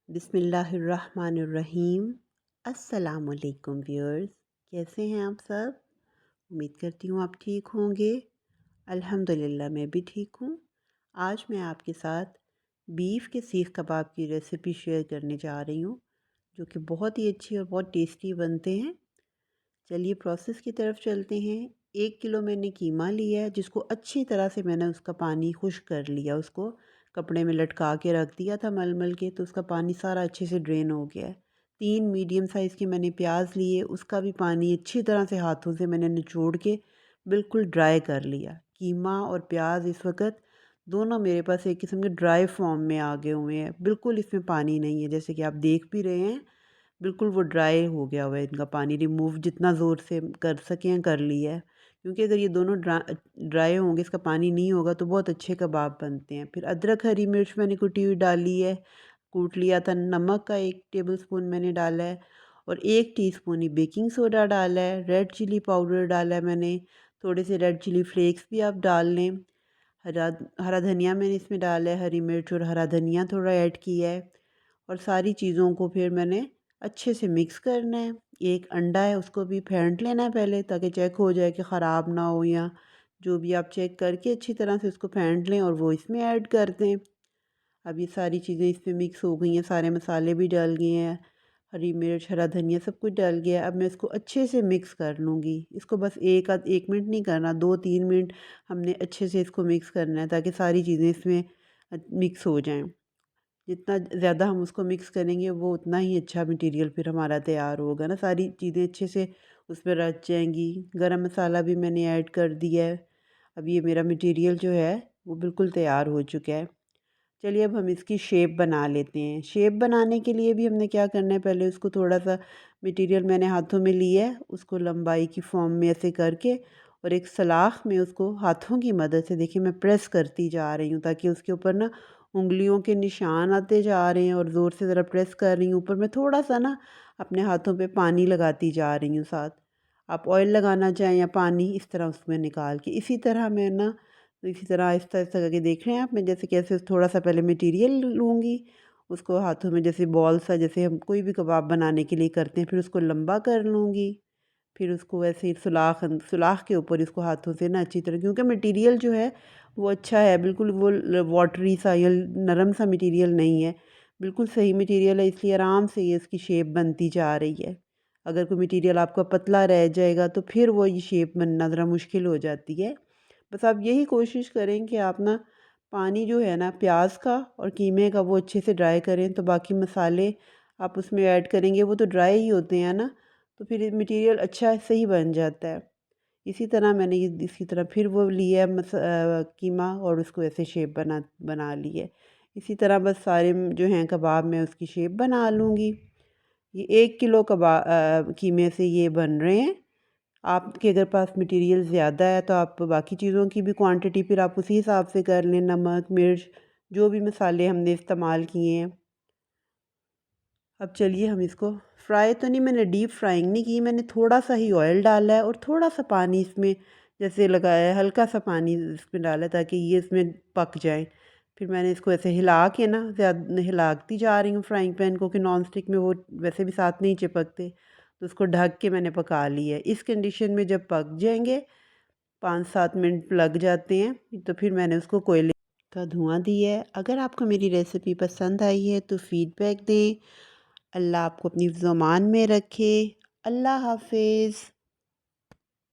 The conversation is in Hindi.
बिस्मिल्लाहिर्रहमानिर्रहीम। अस्सलामुअलैकुम व्यूअर्स, कैसे हैं आप सब? उम्मीद करती हूँ आप ठीक होंगे। अल्हम्दुलिल्लाह मैं भी ठीक हूँ। आज मैं आपके साथ बीफ के सीख कबाब की रेसिपी शेयर करने जा रही हूँ, जो कि बहुत ही अच्छी और बहुत टेस्टी बनते हैं। चलिए प्रोसेस की तरफ चलते हैं। 1 किलो मैंने कीमा लिया है, जिसको अच्छी तरह से मैंने उसका पानी खुश्क कर लिया। उसको कपड़े में लटका के रख दिया था मल के, तो उसका पानी सारा अच्छे से ड्रेन हो गया है। 3 मीडियम साइज़ के मैंने प्याज लिए, उसका भी पानी अच्छी तरह से हाथों से मैंने निचोड़ के बिल्कुल ड्राई कर लिया। कीमा और प्याज इस वक्त दोनों मेरे पास एक किस्म के ड्राई फॉर्म में आ गए हुए हैं, बिल्कुल इसमें पानी नहीं है, जैसे कि आप देख भी रहे हैं। बिल्कुल वो ड्राई हो गया हुआ है, इनका पानी रिमूव जितना ज़ोर से कर सकें कर लिया है। क्योंकि अगर ये दोनों ड्राई होंगे, इसका पानी नहीं होगा, तो बहुत अच्छे कबाब बनते हैं। फिर अदरक हरी मिर्च मैंने कुटी हुई डाली है, कूट लिया था। नमक का 1 टेबलस्पून मैंने डाला है और 1 टीस्पून ही बेकिंग सोडा डाला है। रेड चिली पाउडर डाला है मैंने, थोड़े से रेड चिली फ्लेक्स भी आप डाल लें। हरा हरा धनिया मैंने इसमें डाला है, हरी मिर्च और हरा धनिया थोड़ा ऐड किया है। और सारी चीज़ों को फिर मैंने अच्छे से मिक्स करना है। एक अंडा है, उसको भी फेंट लेना है पहले, ताकि चेक हो जाए कि ख़राब ना हो, या जो भी आप चेक करके अच्छी तरह से उसको फेंट लें और वो इसमें ऐड कर दें। अब ये सारी चीज़ें इसमें मिक्स हो गई हैं, सारे मसाले भी डल गए हैं, हरी मिर्च हरा धनिया सब कुछ डल गया है। अब मैं इसको अच्छे से मिक्स कर लूँगी। इसको बस 1 मिनट नहीं करना, 2-3 मिनट हमने अच्छे से इसको मिक्स करना है, ताकि सारी चीज़ें इसमें मिक्स हो जाएँ। जितना ज़्यादा हम उसको मिक्स करेंगे, वो उतना ही अच्छा मटेरियल फिर हमारा तैयार होगा ना। सारी चीज़ें अच्छे से उसमें रच जाएंगी। गरम मसाला भी मैंने ऐड कर दिया है। अब ये मेरा मटेरियल जो है वो बिल्कुल तैयार हो चुका है। चलिए अब हम इसकी शेप बना लेते हैं। शेप बनाने के लिए भी हमने क्या करना है, पहले उसको थोड़ा सा मटेरियल मैंने हाथों में लिया है, उसको लंबाई की फॉर्म में ऐसे करके और एक सलाख में उसको हाथों की मदद से, देखिए मैं प्रेस करती जा रही हूँ, ताकि उसके ऊपर ना उंगलियों के निशान आते जा रहे हैं, और ज़ोर से ज़रा प्रेस कर रही हूँ। ऊपर मैं थोड़ा सा ना अपने हाथों पे पानी लगाती जा रही हूँ साथ। आप ऑयल लगाना चाहें या पानी, इस तरह उसमें निकाल के इसी तरह मैं ना, तो इसी तरह आहिस्ता आहिस्ता करके देख रहे हैं आप, मैं जैसे कैसे थोड़ा सा पहले मटेरियल लूँगी, उसको हाथों में जैसे बॉल सा, जैसे हम कोई भी कबाब बनाने के लिए करते हैं, फिर उसको लंबा कर लूँगी। फिर उसको वैसे ही सुलाख सुलाख के ऊपर इसको हाथों से ना अच्छी तरह, क्योंकि मटेरियल जो है वो अच्छा है, बिल्कुल वो वाटरी सा या नरम सा मटेरियल नहीं है, बिल्कुल सही मटेरियल है, इसलिए आराम से ये इसकी शेप बनती जा रही है। अगर कोई मटेरियल आपका पतला रह जाएगा, तो फिर वो ये शेप बनना ज़रा मुश्किल हो जाती है। बस आप यही कोशिश करें कि आप ना पानी जो है ना प्याज का और कीमे का, वो अच्छे से ड्राई करें, तो बाकी मसाले आप उसमें ऐड करेंगे वो तो ड्राई ही होते हैं ना, तो फिर मटेरियल अच्छा सही बन जाता है। इसी तरह मैंने ये इसी तरह फिर वो लिया है कीमा, और उसको ऐसे शेप बना बना ली है। इसी तरह बस सारे जो हैं कबाब मैं उसकी शेप बना लूँगी। ये 1 किलो कीमे से ये बन रहे हैं। आपके अगर पास मटेरियल ज़्यादा है, तो आप बाकी चीज़ों की भी क्वांटिटी फिर आप उसी हिसाब से कर लें। नमक मिर्च जो भी मसाले हमने इस्तेमाल किए हैं। अब चलिए हम इसको फ्राई तो नहीं, मैंने डीप फ्राइंग नहीं की, मैंने थोड़ा सा ही ऑयल डाला है और थोड़ा सा पानी इसमें जैसे लगाया है, हल्का सा पानी इसमें डाला है, ताकि ये इसमें पक जाए। फिर मैंने इसको ऐसे हिला के ना, ज़्यादा हिलाती जा रही हूँ फ्राइंग पैन को, कि नॉन स्टिक में वो वैसे भी साथ नहीं चिपकते, तो उसको ढक के मैंने पका लिया है। इस कंडीशन में जब पक जाएंगे, 5-7 मिनट लग जाते हैं, तो फिर मैंने उसको कोयले का धुआं दिया है। अगर आपको मेरी रेसिपी पसंद आई है तो फीडबैक दें। अल्लाह आपको अपनी ज़ुबान में रखे। अल्लाह हाफिज़।